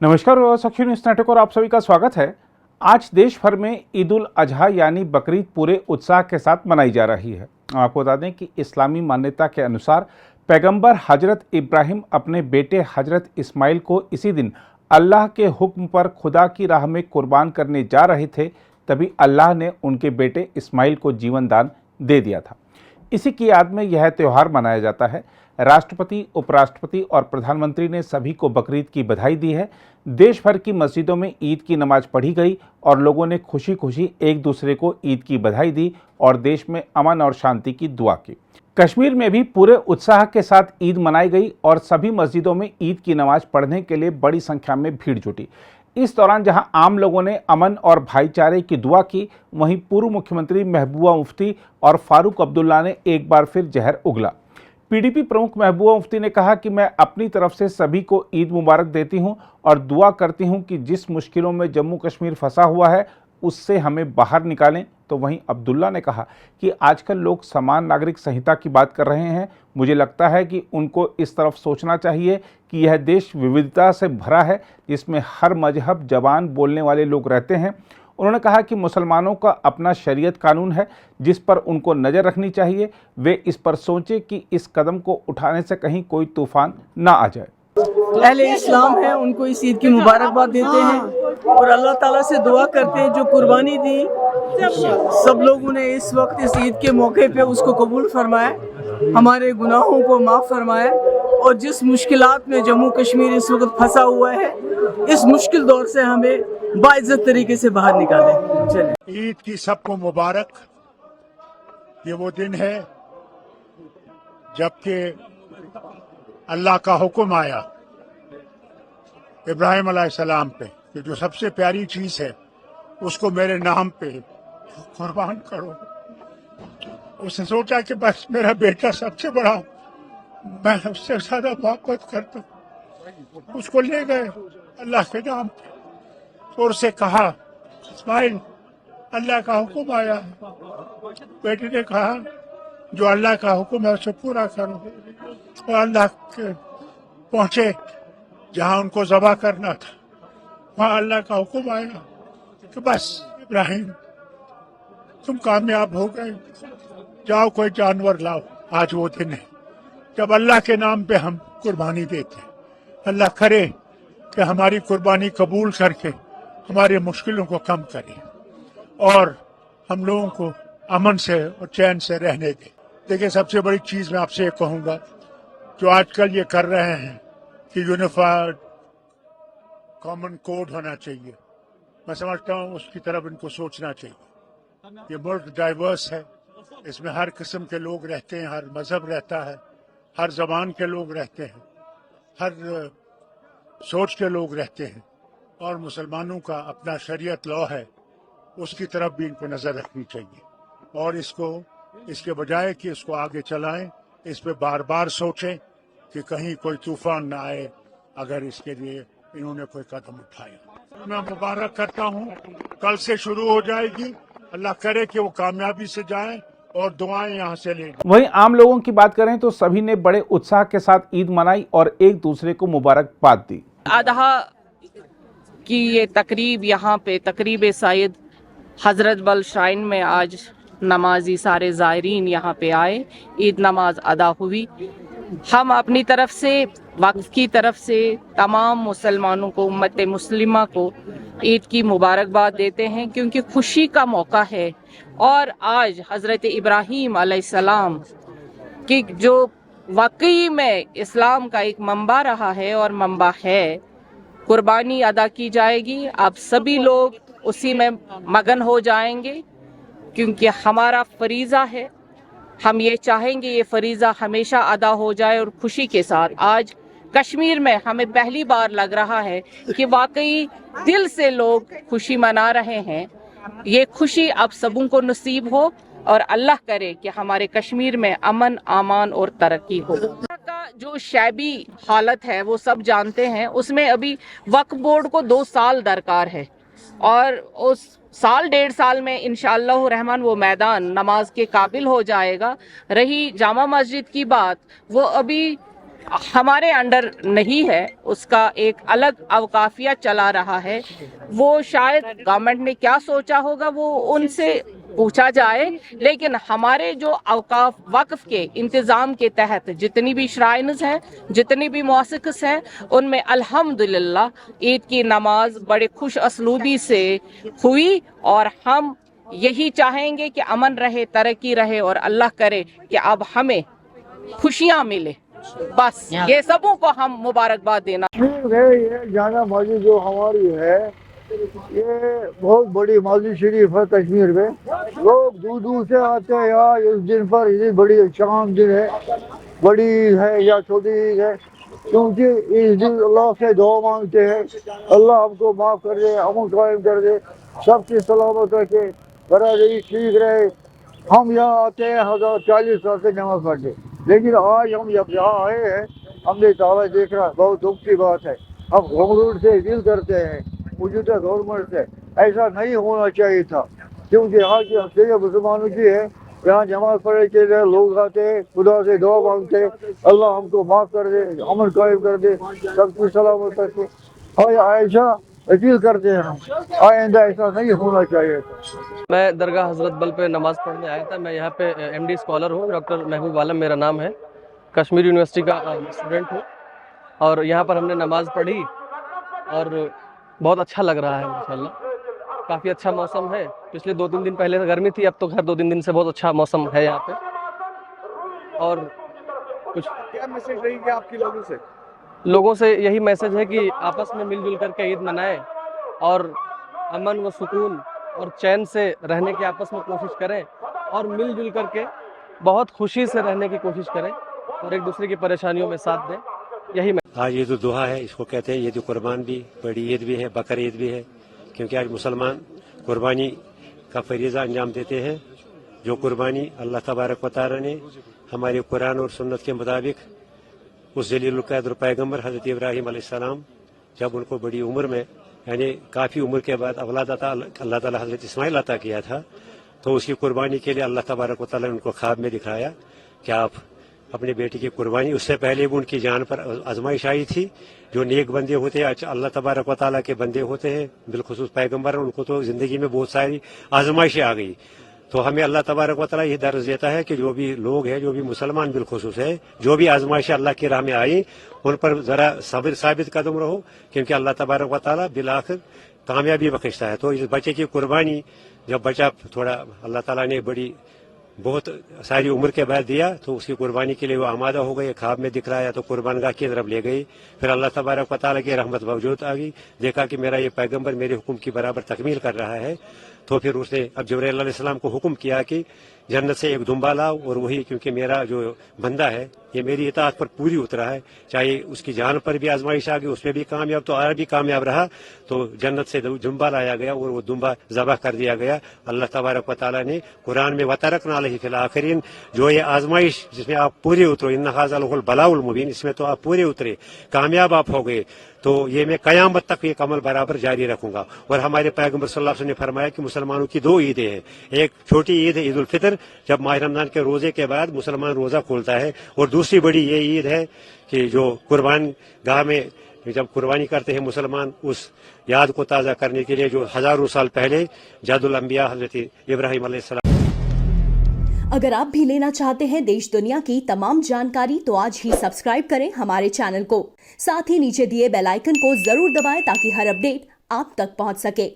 नमस्कार सखी news network और आप सभी का स्वागत है। आज देश भर में ईद उल अजहा यानी बकरीद पूरे उत्साह के साथ मनाई जा रही है। आपको बता दें कि इस्लामी मान्यता के अनुसार पैगंबर हजरत इब्राहिम अपने बेटे हजरत इस्माइल को इसी दिन अल्लाह के हुक्म पर खुदा की राह में कुर्बान करने जा रहे थे, तभी अल्लाह ने उनके बेटे इस्माइल को जीवन दान दे दिया था। इसी की याद में यह त्यौहार मनाया जाता है। राष्ट्रपति, उपराष्ट्रपति और प्रधानमंत्री ने सभी को बकरीद की बधाई दी है। देश भर की मस्जिदों में ईद की नमाज पढ़ी गई और लोगों ने खुशी खुशी एक दूसरे को ईद की बधाई दी और देश में अमन और शांति की दुआ की। कश्मीर में भी पूरे उत्साह के साथ ईद मनाई गई और सभी मस्जिदों में ईद की नमाज पढ़ने के लिए बड़ी संख्या में भीड़ जुटी। इस दौरान जहां आम लोगों ने अमन और भाईचारे की दुआ की, वहीं पूर्व मुख्यमंत्री महबूबा मुफ्ती और फारूक अब्दुल्ला ने एक बार फिर जहर उगला। पीडीपी प्रमुख महबूबा मुफ्ती ने कहा कि मैं अपनी तरफ से सभी को ईद मुबारक देती हूं और दुआ करती हूं कि जिस मुश्किलों में जम्मू कश्मीर फंसा हुआ है उससे हमें बाहर निकालें। तो वहीं अब्दुल्ला ने कहा कि आजकल लोग समान नागरिक संहिता की बात कर रहे हैं। मुझे लगता है कि उनको इस तरफ सोचना चाहिए कि यह देश विविधता से भरा है, जिसमें हर मजहब, जबान बोलने वाले लोग रहते हैं। उन्होंने कहा कि मुसलमानों का अपना शरीयत कानून है जिस पर उनको नज़र रखनी चाहिए। वे इस पर सोचें कि इस कदम को उठाने से कहीं कोई तूफान ना आ जाए। अहले इस्लाम है, उनको इस ईद की मुबारकबाद देते हैं और अल्लाह ताला से दुआ करते हैं जो कुर्बानी दी सब लोगों ने इस वक्त इस ईद के मौके पे उसको कबूल फरमाए, हमारे गुनाहों को माफ़ फरमाए और जिस मुश्किलात में जम्मू कश्मीर इस वक्त फंसा हुआ है, इस मुश्किल दौर से हमें बाइज्जत तरीके से बाहर निकाले। चलिए, ईद की सबको मुबारक। ये वो दिन है जबकि अल्लाह का हुक्म आया इब्राहिम अलैहिस्सलाम पे कि जो सबसे प्यारी चीज है उसको मेरे नाम पे कुर्बान करो। उसने सोचा कि बस मेरा बेटा सबसे बड़ा, मैं उससे ज्यादा मोहब्बत करता हूँ। उसको ले गए अल्लाह के नाम पे और उससे कहा, इस्माइल अल्लाह का हुक्म आया। बेटे ने कहा जो अल्लाह का हुक्म है उसे पूरा करो। और अल्लाह के पहुंचे जहां उनको ज़बह करना था, वहां अल्लाह का हुक्म आया कि बस इब्राहिम तुम कामयाब हो गए, जाओ कोई जानवर लाओ। आज वो दिन है जब अल्लाह के नाम पे हम कुर्बानी देते हैं। अल्लाह करे कि हमारी कुर्बानी कबूल करके हमारी मुश्किलों को कम करे और हम लोगों को अमन से और चैन से रहने दे। देखिए, सबसे बड़ी चीज मैं आपसे ये कहूंगा, जो आजकल ये कर रहे हैं कि यूनिफाइड कॉमन कोड होना चाहिए, मैं समझता हूँ उसकी तरफ इनको सोचना चाहिए। ये मुल्क डाइवर्स है, इसमें हर किस्म के लोग रहते हैं, हर मजहब रहता है, हर जबान के लोग रहते हैं, हर सोच के लोग रहते हैं और मुसलमानों का अपना शरीयत लॉ है, उसकी तरफ भी इनको नजर रखनी चाहिए और इसके बजाय कि इसको आगे चलाएं, इस पे बार बार सोचें कि कहीं कोई तूफान ना आए अगर इसके लिए इन्होंने कोई कदम उठाया। मैं मुबारक करता हूं, कल से शुरू हो जाएगी। अल्लाह करे कि वो कामयाबी से जाए और दुआएं यहाँ से लें। वहीं आम लोगों की बात करें तो सभी ने बड़े उत्साह के साथ ईद मनाई और एक दूसरे को मुबारकबाद दी। अदहा की ये तकरीब यहाँ पे तकरीब सईद हज़रत बल श्राइन में आज नमाजी सारे ज़ायरीन यहाँ पे आए, ईद नमाज अदा हुई। हम अपनी तरफ से, वक्फ की तरफ से तमाम मुसलमानों को, उम्मत मुस्लिमा को ईद की मुबारकबाद देते हैं क्योंकि खुशी का मौका है और आज हज़रत इब्राहीम अलैहिस्सलाम की जो वाकई में इस्लाम का एक मंबा रहा है और मंबा है, कुर्बानी अदा की जाएगी। अब सभी लोग उसी में मगन हो जाएंगे क्योंकि हमारा फरीज़ा है। हम ये चाहेंगे ये फरीज़ा हमेशा अदा हो जाए और खुशी के साथ। आज कश्मीर में हमें पहली बार लग रहा है कि वाकई दिल से लोग खुशी मना रहे हैं। ये खुशी अब सबों को नसीब हो और अल्लाह करे कि हमारे कश्मीर में अमन, आमान और तरक्की हो। का जो शैबी हालत है वो सब जानते हैं, उसमें अभी वक्फ बोर्ड को 2 साल दरकार है और उस साल 1.5 साल में इंशाअल्लाह रहमान वो मैदान नमाज के काबिल हो जाएगा। रही जामा मस्जिद की बात, वो अभी हमारे अंडर नहीं है, उसका एक अलग अवकाफिया चला रहा है। वो शायद गवर्नमेंट ने क्या सोचा होगा वो उनसे पूछा जाए, लेकिन हमारे जो अवकाफ वक्फ के इंतज़ाम के तहत जितनी भी श्राइन्स हैं, जितनी भी मौसिक़स हैं, उनमें अल्हम्दुलिल्लाह ईद की नमाज बड़े खुश असलूबी से हुई। और हम यही चाहेंगे कि अमन रहे, तरक्की रहे और अल्लाह करे कि अब हमें खुशियाँ मिले। बस ये सबों को हम मुबारकबाद देना। ये जाना मस्जिद जो हमारी है, ये बहुत बड़ी मस्जिद शरीफ है कश्मीर में। लोग दूर दूर से आते हैं यहाँ इस दिन पर। ये बड़ी शाम दिन है, बड़ी ईद है या छोटी ईद है, क्योंकि इस दिन अल्लाह से दुआ मांगते हैं, अल्लाह हमको माफ़ कर दे, अमन कायम कर दे, सबकी सलामत रखे, बरादरी ठीक रहे। हम यहाँ आते हैं 1040 साल से नमाज पढ़ते, लेकिन आज हम जब यहाँ आए हैं हमने ताला देख रहा, बहुत दुख की बात है। हम गवर्नमेंट से अपील करते हैं, मौजूदा गवर्नमेंट से, ऐसा नहीं होना चाहिए था, क्योंकि यहाँ की अक्सरियत मुसलमानों की है। यहाँ नमाज पढ़ने के लिए लोग आते हैं, खुदा से दुआ मांगते हैं, अल्लाह हमको माफ़ कर दे, अमन कायम कर दे, सबकी सलामत रखे। और ऐसा अपील करते हैं हम, आइंदा ऐसा नहीं होना चाहिए था। मैं दरगाह हज़रत बल पे नमाज़ पढ़ने आया था। मैं यहाँ पे एमडी स्कॉलर हूँ, डॉक्टर महबूब आलम मेरा नाम है, कश्मीर यूनिवर्सिटी का स्टूडेंट हूँ। और यहाँ पर हमने नमाज़ पढ़ी और बहुत अच्छा लग रहा है माशाल्लाह। काफ़ी अच्छा मौसम है। पिछले 2-3 दिन पहले गर्मी थी, अब तो खैर 2-3 दिन से बहुत अच्छा मौसम है यहाँ पे। और कुछ क्या मैसेज रहेगी आपकी लोगों से यही मैसेज है कि आपस में मिलजुल करके ईद मनाएं और अमन व सुकून और चैन से रहने की आपस में कोशिश करें और मिलजुल करके बहुत खुशी से रहने की कोशिश करें और एक दूसरे की परेशानियों में साथ दें। यही आज ईद उल दुहा है, इसको कहते हैं ईद कुर्बान भी, बड़ी ईद भी है, बकर ईद भी है, क्योंकि आज मुसलमान कुर्बानी का फरीज़ा अंजाम देते हैं। जो कुर्बानी अल्लाह तबारक व तआला ने हमारे कुरान और सुन्नत के मुताबिक उस जलीलुल क़द्र पैगम्बर हज़रत इब्राहीम अलैहिस्सलाम जब उनको बड़ी उम्र में, यानी काफ़ी उम्र के बाद औलाद अता अल्लाह ताला हज़रत इस्माइल अता किया था, तो उसकी कुर्बानी के लिए अल्लाह तबारक व तआला ने उनको ख्वाब में दिखाया कि आप अपने बेटे की कुर्बानी। उससे पहले भी उनकी जान पर आजमाइश आई थी। जो नेक बंदे होते हैं, अल्लाह तबारक व तआला के बंदे होते हैं, बिलखुसूस पैगम्बर, उनको तो ज़िंदगी में बहुत सारी आजमाइशें आ गई। तो हमें अल्लाह तबारक व तआला ये दर्ज देता है कि जो भी लोग हैं, जो भी मुसलमान बिलखुसूस है, जो भी आजमाइशें अल्लाह की राह में आई, उन पर ज़रा सब्र साबित कदम रहो, क्योंकि अल्लाह तबारक व तआला बिलाखिर कामयाबी बख्शता है। तो इस बच्चे की कुर्बानी जब बच्चा थोड़ा अल्लाह ताला ने बड़ी बहुत सारी उम्र के बाद दिया, तो उसकी कुर्बानी के लिए वो आमादा हो गए, ख्वाब में दिख रहा है, तो कुर्बानगाह की तरफ ले गई। फिर अल्लाह तबारक व तआला की रहमत मौजूद आ गई, देखा कि मेरा ये पैगम्बर मेरे हुक्म की बराबर तकमील कर रहा है। तो फिर उसने अब जिब्राइल अलैहिस्सलाम को हुक्म किया कि जन्नत से एक दुम्बा लाओ, और वही, क्योंकि मेरा जो बंदा है ये मेरी इताअत पर पूरी उतरा है, चाहे उसकी जान पर भी आजमाइश आ गई, उसमें भी कामयाब, तो आया भी कामयाब रहा, तो जन्नत से दुम्बा लाया गया और वो दुम्बा ज़बह कर दिया गया। अल्लाह तबारक व तआला ने कुरान में वतरकना अलैहि फिल आखिरीन, जो ये आजमाइश जिसमें आप पूरे उतरो, इन्ना हाज़ा लहुल बलाउल मुबीन, इसमें तो आप पूरे उतरे, कामयाब आप हो गए, तो ये मैं क़यामत तक ये अमल बराबर जारी रखूंगा। और हमारे पैगम्बर सल्लल्लाहु अलैहि वसल्लम ने फरमाया कि मुसलमानों की 2 ईदें हैं। एक छोटी ईद है ईद उल फितर, जब माह रमजान के रोजे के बाद मुसलमान रोजा खोलता है, और दूसरी बड़ी ये ईद है कि जो कुर्बान गाह में जब कुर्बानी करते हैं मुसलमान, उस याद को ताज़ा करने के लिए जो हज़ारों साल पहले जद्दुल अंबिया हज़रत इब्राहीम अलैहिस्सलाम। अगर आप भी लेना चाहते हैं देश दुनिया की तमाम जानकारी, तो आज ही सब्सक्राइब करें हमारे चैनल को। साथ ही नीचे दिए बेल आइकन को जरूर दबाएं ताकि हर अपडेट आप तक पहुंच सके।